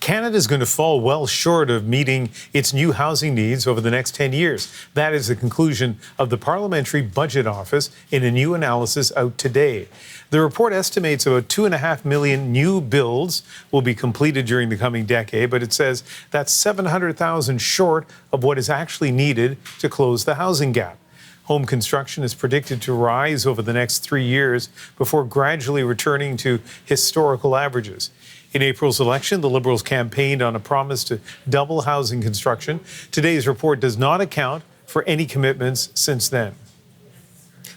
Canada is going to fall well short of meeting its new housing needs over the next 10 years. That is the conclusion of the Parliamentary Budget Office in a new analysis out today. The report estimates about 2.5 million new builds will be completed during the coming decade, but it says that's 700,000 short of what is actually needed to close the housing gap. Home construction is predicted to rise over the next 3 years before gradually returning to historical averages. In April's election, the Liberals campaigned on a promise to double housing construction. Today's report does not account for any commitments since then.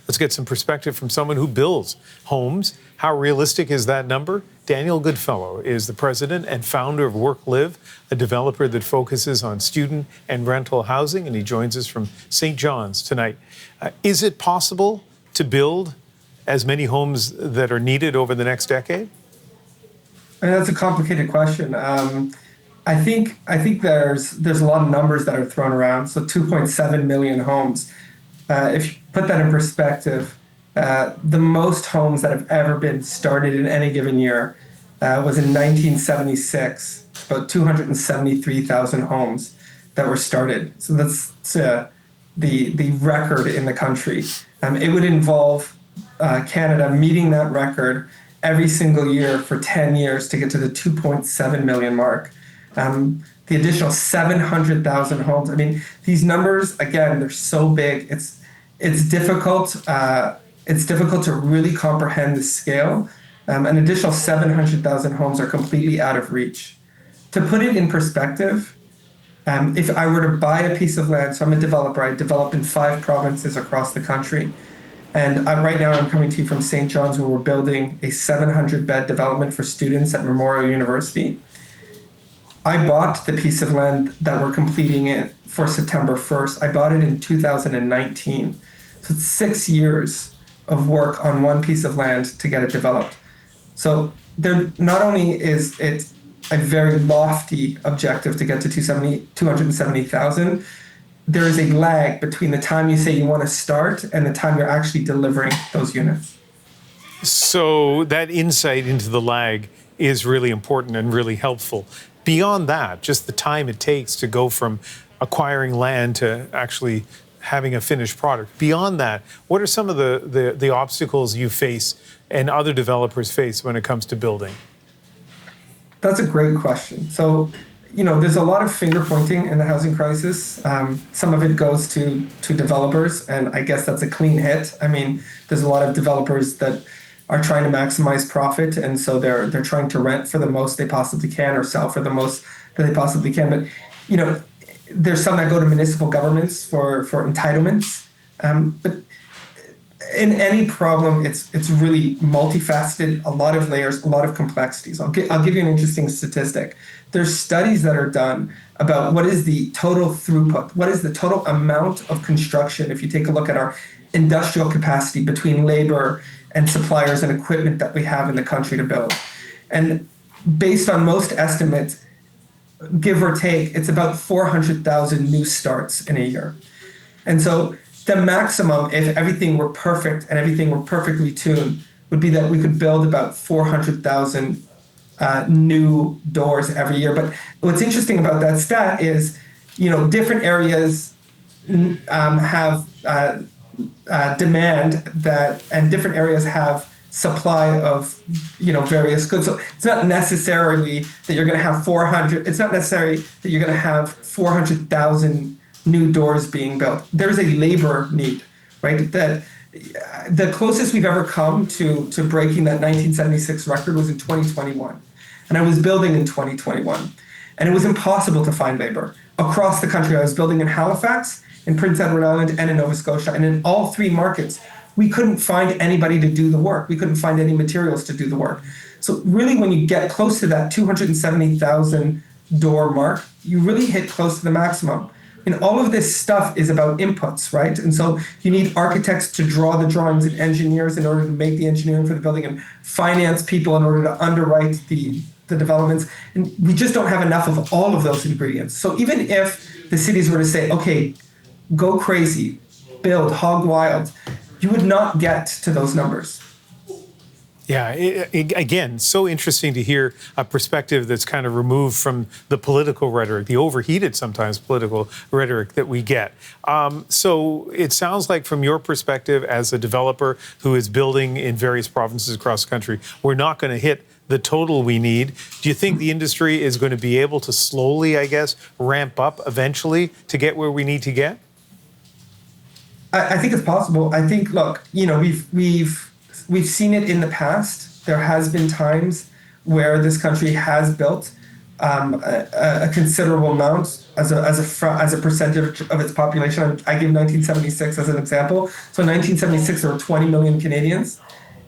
Let's get some perspective from someone who builds homes. How realistic is that number? Daniel Goodfellow is the president and founder of WorkLive, a developer that focuses on student and rental housing, and he joins us from St. John's tonight. Is it possible to build as many homes that are needed over the next decade? I mean, that's a complicated question. I think there's a lot of numbers that are thrown around. So 2.7 million homes. If you put that in perspective, the most homes that have ever been started in any given year was in 1976, about 273,000 homes that were started. So that's the record in the country. It would involve Canada meeting that record every single year for 10 years to get to the 2.7 million mark. The additional 700,000 homes. I mean, these numbers, again, they're so big. It's difficult. It's difficult to really comprehend the scale. An additional 700,000 homes are completely out of reach. To put it in perspective, if I were to buy a piece of land, so I'm a developer, I develop in 5 provinces across the country. And right now I'm coming to you from St. John's, where we're building a 700-bed development for students at Memorial University. I bought the piece of land that we're completing it for September 1st. I bought it in 2019. So it's 6 years of work on one piece of land to get it developed. So there, not only is it a very lofty objective to get to 270,000, there is a lag between the time you say you want to start and the time you're actually delivering those units. So that insight into the lag is really important and really helpful. Beyond that, just the time it takes to go from acquiring land to actually having a finished product. Beyond that, what are some of the obstacles you face and other developers face when it comes to building? That's a great question. So, there's a lot of finger pointing in the housing crisis. Some of it goes to developers, and I guess that's a clean hit. I mean, there's a lot of developers that are trying to maximize profit, and so they're trying to rent for the most they possibly can or sell for the most that they possibly can. But, there's some that go to municipal governments for entitlements. But in any problem, it's really multifaceted, a lot of layers, a lot of complexities. I'll give you an interesting statistic. There's studies that are done about what is the total throughput, what is the total amount of construction, if you take a look at our industrial capacity between labor and suppliers and equipment that we have in the country to build. And based on most estimates, give or take, it's about 400,000 new starts in a year. And so the maximum, if everything were perfect and everything were perfectly tuned, would be that we could build about 400,000 new doors every year. But what's interesting about that stat is, different areas have demand that, and different areas have supply of, various goods. So it's not necessarily that you're going to have 400. It's not necessary that you're going to have 400,000 new doors being built. There's a labor need, right? That the closest we've ever come to breaking that 1976 record was in 2021. And I was building in 2021. And it was impossible to find labor across the country. I was building in Halifax, in Prince Edward Island, and in Nova Scotia. And in all 3 markets, we couldn't find anybody to do the work. We couldn't find any materials to do the work. So really, when you get close to that 270,000 door mark, you really hit close to the maximum. And all of this stuff is about inputs, right? And so you need architects to draw the drawings and engineers in order to make the engineering for the building, and finance people in order to underwrite the developments. And we just don't have enough of all of those ingredients. So even if the cities were to say, okay, go crazy, build, hog wild, you would not get to those numbers. Yeah, again, so interesting to hear a perspective that's kind of removed from the political rhetoric, the overheated sometimes political rhetoric that we get. So it sounds like from your perspective as a developer who is building in various provinces across the country, we're not going to hit the total we need. Do you think the industry is going to be able to slowly, I guess, ramp up eventually to get where we need to get? I think it's possible. I think, look, we've seen it in the past. There has been times where this country has built a considerable amount as a percentage of its population. I give 1976 as an example. So in 1976, there were 20 million Canadians,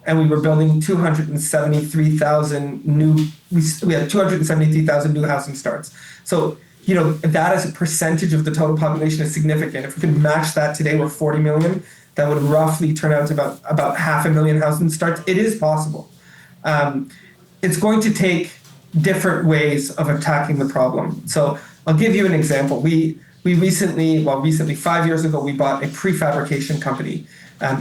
and we were building 273,000 we had 273,000 new housing starts. So, that as a percentage of the total population is significant. If we could match that today, we're 40 million. That would roughly turn out to about 500,000 housing starts. It is possible. It's going to take different ways of attacking the problem. So I'll give you an example. We recently, 5 years ago, we bought a prefabrication company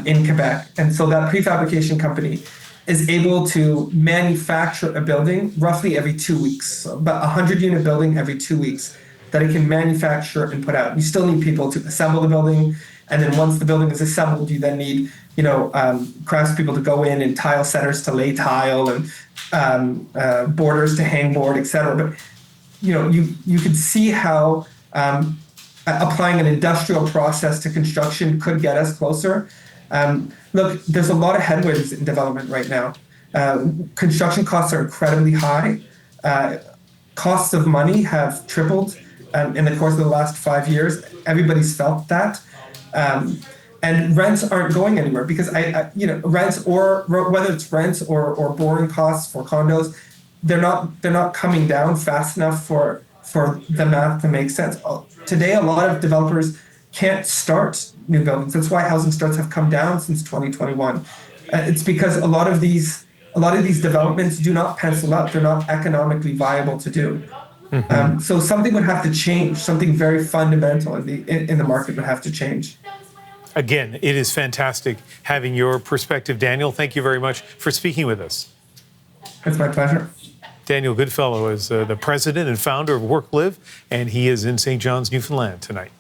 in Quebec. And so that prefabrication company is able to manufacture a building roughly every 2 weeks, so about 100-unit building every 2 weeks that it can manufacture and put out. You still need people to assemble the building. And then once the building is assembled, you then need, craftspeople to go in and tile setters to lay tile and borders to hang board, et cetera. But, you can see how applying an industrial process to construction could get us closer. Look, there's a lot of headwinds in development right now. Construction costs are incredibly high. Costs of money have tripled in the course of the last 5 years. Everybody's felt that. And rents aren't going anywhere because rents, or whether it's rents or borrowing costs for condos, they're not coming down fast enough for the math to make sense. Today, a lot of developers can't start new buildings. That's why housing starts have come down since 2021. It's because a lot of these developments do not pencil out. They're not economically viable to do. Mm-hmm. So something would have to change. Something very fundamental in the market would have to change. Again, it is fantastic having your perspective, Daniel. Thank you very much for speaking with us. It's my pleasure. Daniel Goodfellow is the president and founder of WorkLive, and he is in St. John's, Newfoundland tonight.